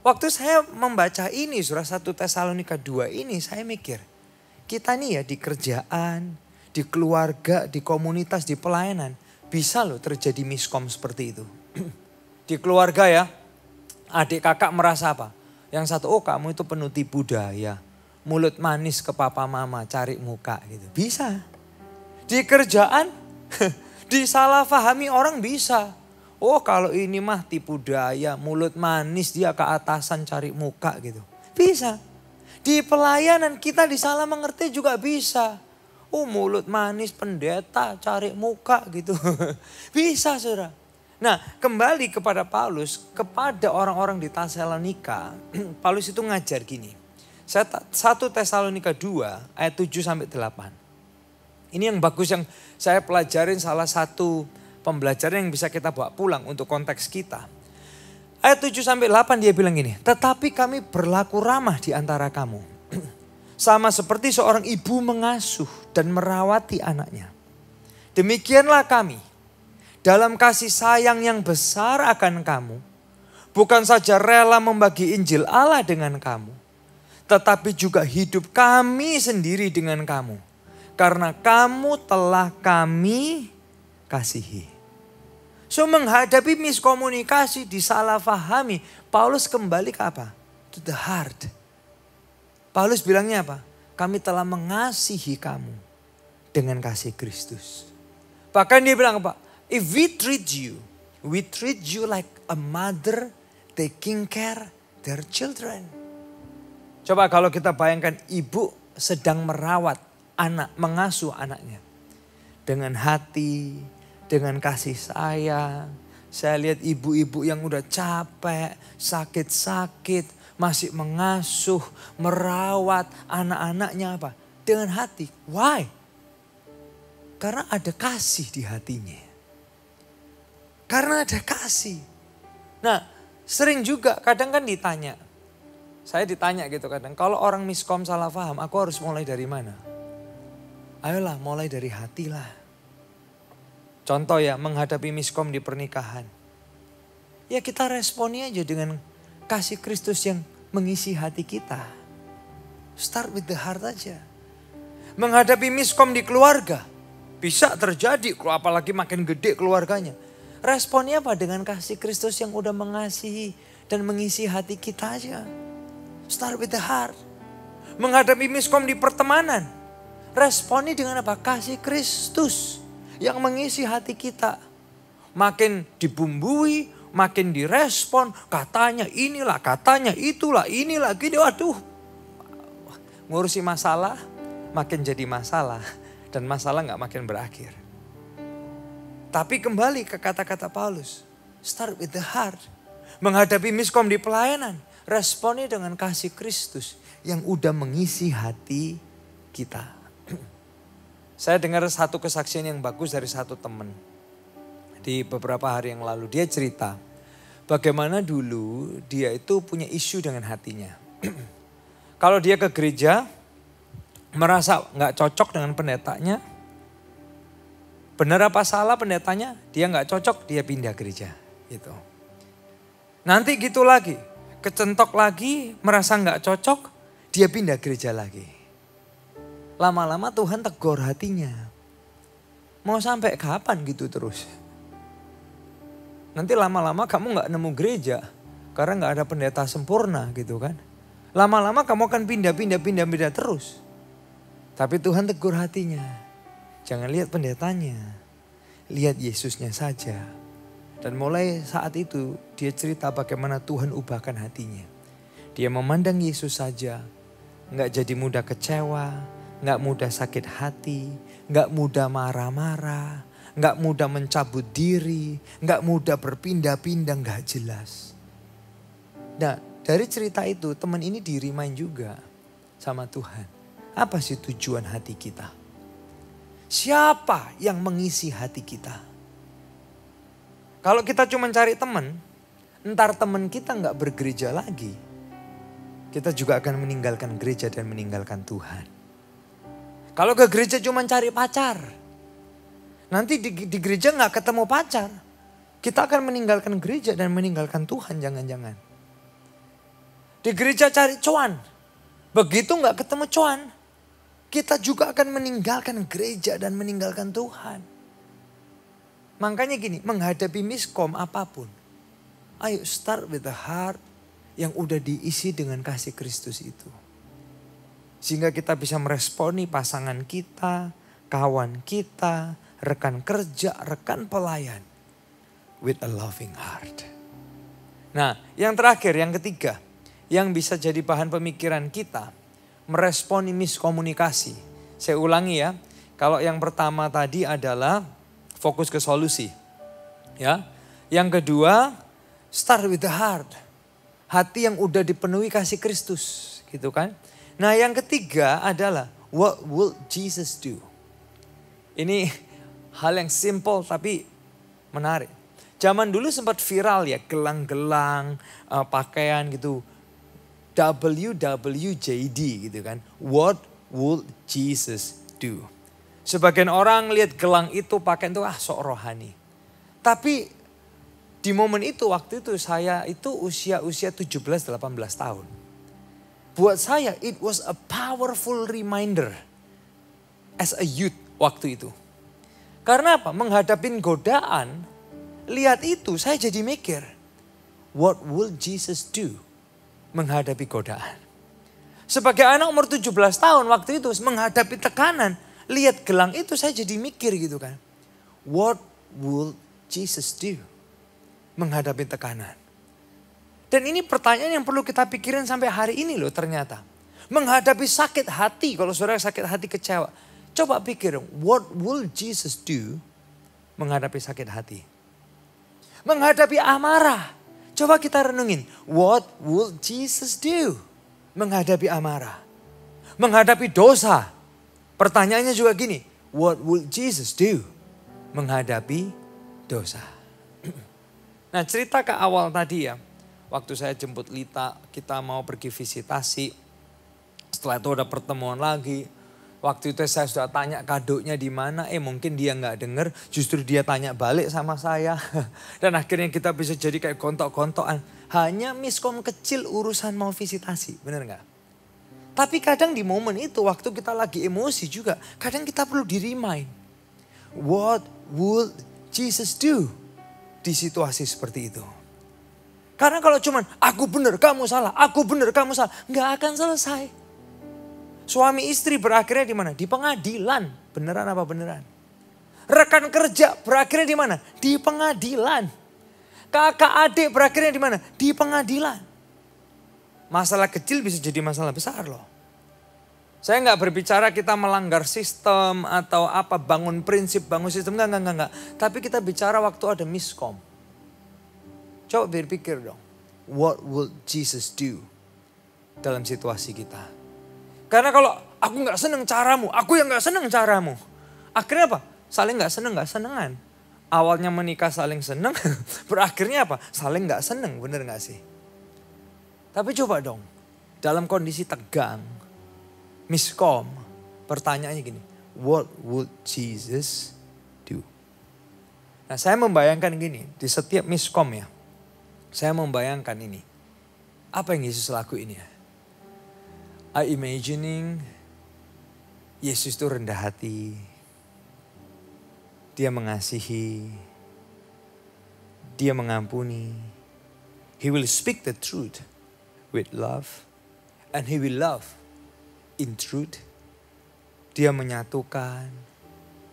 Waktu saya membaca ini, surah 1 Tesalonika 2 ini, saya mikir. Kita nih ya di kerjaan, di keluarga, di komunitas, di pelayanan. Bisa loh terjadi miskom seperti itu. Di keluarga ya. Adik kakak merasa apa? Yang satu, oh kamu itu penuh tipu daya. Mulut manis ke papa mama, cari muka gitu. Bisa. Di kerjaan, disalahpahami orang bisa. Oh kalau ini mah tipu daya, mulut manis dia ke atasan cari muka gitu. Bisa. Di pelayanan kita disalah mengerti juga bisa. Oh mulut manis pendeta cari muka gitu. Bisa, saudara. Nah, kembali kepada Paulus, kepada orang-orang di Tesalonika, Paulus itu ngajar gini. 1 Tesalonika 2 ayat 7 sampai 8. Ini yang bagus yang saya pelajarin, salah satu pembelajaran yang bisa kita bawa pulang untuk konteks kita. Ayat 7 sampai 8 dia bilang gini, "Tetapi kami berlaku ramah di antara kamu, sama seperti seorang ibu mengasuh dan merawati anaknya. Demikianlah kami. Dalam kasih sayang yang besar akan kamu, bukan saja rela membagi Injil Allah dengan kamu, tetapi juga hidup kami sendiri dengan kamu, karena kamu telah kami kasihi." So menghadapi miskomunikasi, disalahpahami, Paulus kembali ke apa? To the heart. Paulus bilangnya apa? Kami telah mengasihi kamu dengan kasih Kristus. Bahkan dia bilang apa? If we treat you like a mother taking care their children. Coba kalau kita bayangkan ibu sedang merawat anak, mengasuh anaknya. Dengan hati, dengan kasih sayang. Saya lihat ibu-ibu yang udah capek, sakit-sakit, masih mengasuh, merawat anak-anaknya apa? Dengan hati. Why? Karena ada kasih di hatinya. Karena ada kasih. Nah, sering juga kadang kan ditanya. Saya ditanya gitu kadang, kalau orang miskom salah paham, aku harus mulai dari mana? Ayolah mulai dari hati lah. Contoh ya, menghadapi miskom di pernikahan. Ya kita responi aja dengan kasih Kristus yang mengisi hati kita. Start with the heart aja. Menghadapi miskom di keluarga. Bisa terjadi, apalagi makin gede keluarganya. Responnya apa? Dengan kasih Kristus yang udah mengasihi dan mengisi hati kita aja. Start with the heart. Menghadapi miskom di pertemanan. Responnya dengan apa? Kasih Kristus yang mengisi hati kita. Makin dibumbui, makin direspon. Katanya inilah, katanya itulah, inilah gini. Waduh, ngurusi masalah makin jadi masalah. Dan masalah gak makin berakhir. Tapi kembali ke kata-kata Paulus. Start with the heart. Menghadapi miskom di pelayanan. Responnya dengan kasih Kristus yang udah mengisi hati kita. Saya dengar satu kesaksian yang bagus dari satu teman. Di beberapa hari yang lalu dia cerita. Bagaimana dulu dia itu punya isu dengan hatinya. Kalau dia ke gereja merasa gak cocok dengan pendetanya. Benar apa salah pendetanya, dia gak cocok, dia pindah gereja. Gitu. Nanti gitu lagi, kecentok lagi, merasa gak cocok, dia pindah gereja lagi. Lama-lama Tuhan tegur hatinya. Mau sampai kapan gitu terus? Nanti lama-lama kamu gak nemu gereja, Karena nggak ada pendeta sempurna gitu kan. Lama-lama kamu akan pindah terus. Tapi Tuhan tegur hatinya. Jangan lihat pendetanya. Lihat Yesusnya saja. Dan mulai saat itu dia cerita bagaimana Tuhan ubahkan hatinya. Dia memandang Yesus saja. Nggak jadi mudah kecewa. Nggak mudah sakit hati. Nggak mudah marah-marah. Nggak mudah mencabut diri. Nggak mudah berpindah-pindah, nggak jelas. Nah, dari cerita itu teman ini di-remind juga sama Tuhan. Apa sih tujuan hati kita? Siapa yang mengisi hati kita? Kalau kita cuma cari teman, entar teman kita nggak bergereja lagi. Kita juga akan meninggalkan gereja dan meninggalkan Tuhan. Kalau ke gereja cuma cari pacar, nanti di gereja nggak ketemu pacar. Kita akan meninggalkan gereja dan meninggalkan Tuhan, jangan-jangan. Di gereja cari cuan, begitu nggak ketemu cuan, kita juga akan meninggalkan gereja dan meninggalkan Tuhan. Makanya gini, menghadapi miskom apapun, ayo start with the heart yang udah diisi dengan kasih Kristus itu. Sehingga kita bisa meresponi pasangan kita, kawan kita, rekan kerja, rekan pelayan. With a loving heart. Nah, yang terakhir, yang ketiga. Yang bisa jadi bahan pemikiran kita. Meresponi miskomunikasi. Saya ulangi ya. Kalau yang pertama tadi adalah fokus ke solusi. Ya. Yang kedua, start with the heart. Hati yang udah dipenuhi kasih Kristus. Gitu kan. Nah yang ketiga adalah what will Jesus do? Ini hal yang simple tapi menarik. Zaman dulu sempat viral ya, gelang-gelang, pakaian gitu. WWJD gitu kan. What would Jesus do? Sebagian orang lihat gelang itu pakaian itu sok rohani. Tapi di momen itu, waktu itu saya itu usia 17-18 tahun. Buat saya it was a powerful reminder as a youth waktu itu. Karena apa? Menghadapi godaan, lihat itu saya jadi mikir, what will Jesus do menghadapi godaan? Sebagai anak umur 17 tahun waktu itu menghadapi tekanan, lihat gelang itu saya jadi mikir gitu kan. What will Jesus do menghadapi tekanan? Dan ini pertanyaan yang perlu kita pikirin sampai hari ini loh ternyata. Menghadapi sakit hati, kalau saudara sakit hati kecewa. Coba pikir, what will Jesus do menghadapi sakit hati? Menghadapi amarah. Coba kita renungin, what will Jesus do menghadapi amarah? Menghadapi dosa. Pertanyaannya juga gini, what will Jesus do menghadapi dosa? Nah cerita ke awal tadi ya. Waktu saya jemput Lita, kita mau pergi visitasi. Setelah itu ada pertemuan lagi. Waktu itu saya sudah tanya kadonya di mana. Mungkin dia nggak dengar, justru dia tanya balik sama saya. Dan akhirnya kita bisa jadi kayak gontok-gontokan. Hanya miskom kecil urusan mau visitasi, benar nggak? Tapi kadang di momen itu, waktu kita lagi emosi juga, kadang kita perlu di-remind. What would Jesus do di situasi seperti itu? Karena kalau cuman aku benar, kamu salah, aku benar, kamu salah, nggak akan selesai. Suami istri berakhirnya di mana? Di pengadilan. Beneran apa beneran? Rekan kerja berakhirnya di mana? Di pengadilan. Kakak adik berakhirnya di mana? Di pengadilan. Masalah kecil bisa jadi masalah besar loh. Saya nggak berbicara kita melanggar sistem atau apa, bangun prinsip, bangun sistem, enggak. Tapi kita bicara waktu ada miskom. Coba berpikir dong, what will Jesus do dalam situasi kita? Karena kalau aku nggak seneng caramu, aku yang nggak seneng caramu. Akhirnya apa? Saling nggak senengan. Awalnya menikah saling seneng, berakhirnya apa? Saling nggak seneng, bener nggak sih? Tapi coba dong, dalam kondisi tegang, miskom, pertanyaannya gini, what would Jesus do? Nah saya membayangkan gini, di setiap miskom ya, saya membayangkan ini. Apa yang Yesus lakuin ya? I imagining Yesus itu rendah hati. Dia mengasihi. Dia mengampuni. He will speak the truth with love. And He will love in truth. Dia menyatukan.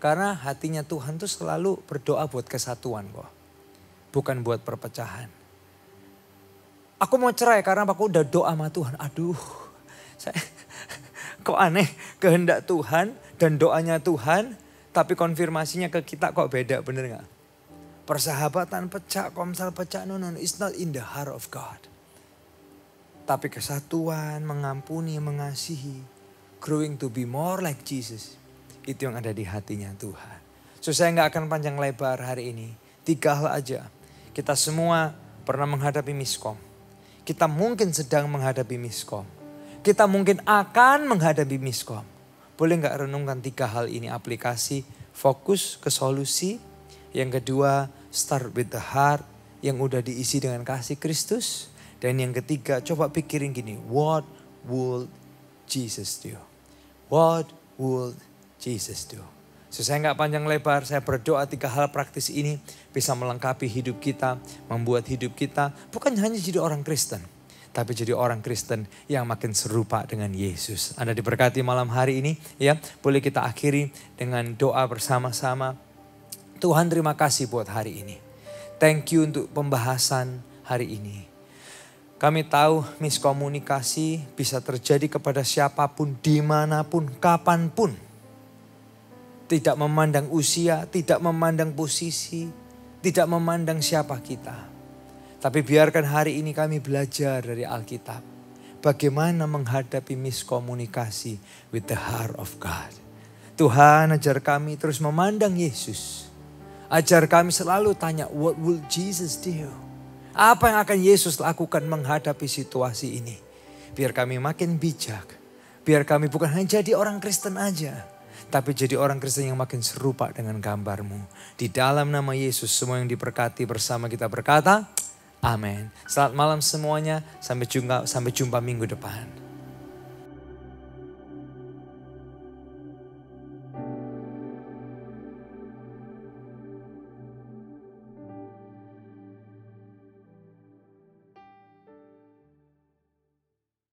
Karena hatinya Tuhan tuh selalu berdoa buat kesatuan kok. Bukan buat perpecahan. Aku mau cerai karena aku udah doa sama Tuhan. Aduh, kok aneh, kehendak Tuhan dan doanya Tuhan, tapi konfirmasinya ke kita kok beda, bener gak? Persahabatan pecah, komsel pecah, no, it's not in the heart of God. Tapi kesatuan, mengampuni, mengasihi, growing to be more like Jesus, itu yang ada di hatinya Tuhan. So saya gak akan panjang lebar hari ini, 3 hal aja. Kita semua pernah menghadapi miskom. Kita mungkin sedang menghadapi miskom. Kita mungkin akan menghadapi miskom. Boleh gak renungkan 3 hal ini, aplikasi, fokus ke solusi. Yang kedua, start with the heart yang udah diisi dengan kasih Kristus. Dan yang ketiga, coba pikirin gini, what would Jesus do? What would Jesus do? So, saya gak panjang lebar, saya berdoa 3 hal praktis ini bisa melengkapi hidup kita, membuat hidup kita bukan hanya jadi orang Kristen, tapi jadi orang Kristen yang makin serupa dengan Yesus. Anda diberkati malam hari ini, ya. Boleh kita akhiri dengan doa bersama-sama. Tuhan, terima kasih buat hari ini. Thank you untuk pembahasan hari ini. Kami tahu miskomunikasi bisa terjadi kepada siapapun, dimanapun, kapanpun. Tidak memandang usia, tidak memandang posisi, tidak memandang siapa kita. Tapi biarkan hari ini kami belajar dari Alkitab. Bagaimana menghadapi miskomunikasi with the heart of God. Tuhan, ajar kami terus memandang Yesus. Ajar kami selalu tanya, what will Jesus do? Apa yang akan Yesus lakukan menghadapi situasi ini? Biar kami makin bijak. Biar kami bukan hanya jadi orang Kristen aja. Tapi jadi orang Kristen yang makin serupa dengan gambar-Mu. Di dalam nama Yesus semua yang diberkati bersama kita berkata, amin. Selamat malam semuanya, sampai jumpa minggu depan.